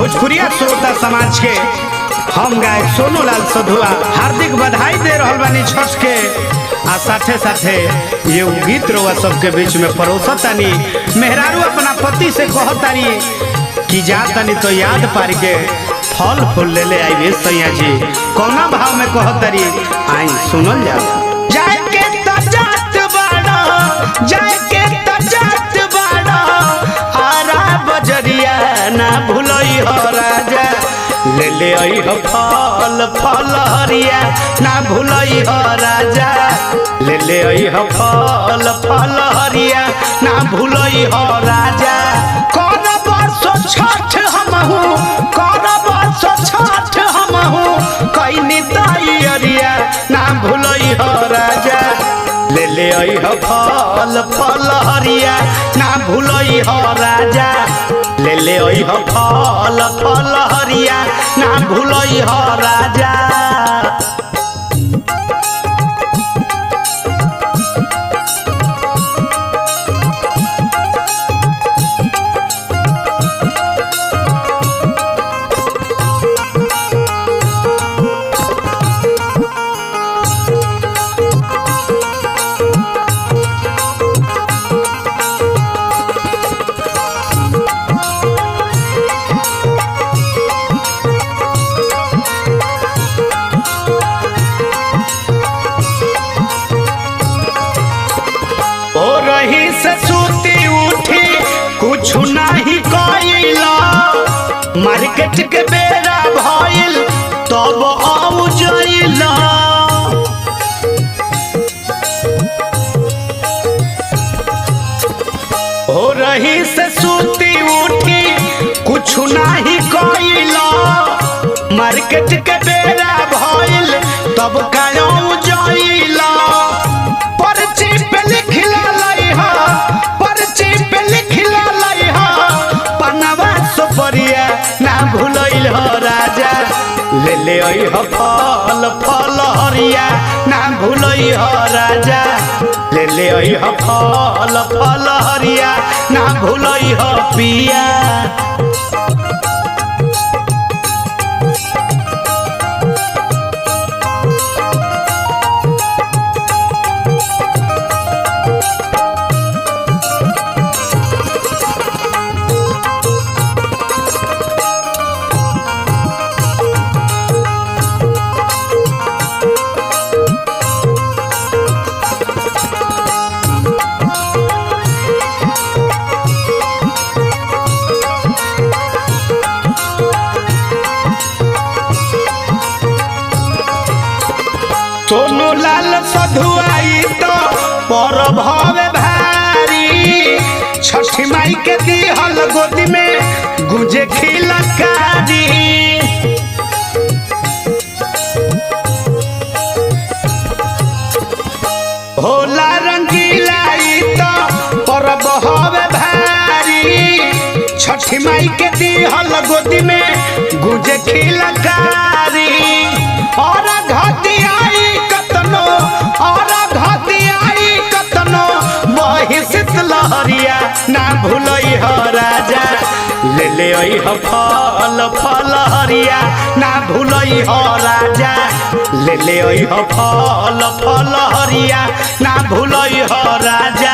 भोजपुरिया श्रोता समाज के हम गायक सोनू लाल सधुआ हार्दिक बधाई दे रहल बानी छठ के। आ साथे साथे ये गीत रोवा सबके बीच में परोसतानी। मेहरारू अपना पति से कहतानी कि जातानी तो याद पार के फल फूल ले ले आई सैया जी। कौना भाव में कहतारी आई सुनल जा। जाके तजात बाड़ा, जाके तजात बाड़ा, आरा बजरिया ना भूलई हो राजा। ले ले आई हो फल फल हरिया ना भूलई हो राजा। ले ले आई हो फल फल हरिया ना भूलई हो राजा। कौन बरसो छठ हमहू, कौन बरसो छठ हमहू, कईनी तैयारिया ना भूलई हो राजा। ले ले आई हो फल फल हरिया ना भूलई हो राजा। ले ले आई हो फल फल हरिया ना भूलई हो राजा। रही से सूती उठी कुछ नहीं कइला। मार्केट के बेरा भइल तब आउ जइला। हो रही से सूती उठी कुछ नहीं कइला। मार्केट के बेरा भइल तब काऊ जइला। पर्ची पे लिखला लइहा, पर्ची पे लिखला लइहा, पनवा सुपरिया ना भूलइल हो राजा। ले ले आई हो फल फल हरिया ना भूलई हो राजा। ले ले आई हो फल फल हरिया ना भूलई हो पिया। सोनू लाल सधुआई तो पर भवे भारी। छठी माई के दिहल गोदी में गुजे खिलकारी। होला रंगीलाई तो पर भवे भारी। छठी माई के दिहल गोदी में गुजे खिलकारी। और घटियाई कतनो, और घटियाई कतनो, वही शीतलहरिया ना भूलई हो राजा। ले ले आई हो फल फल हरिया ना भूलई हो राजा। ले ले आई हो फल फल हरिया ना भूलई हो राजा।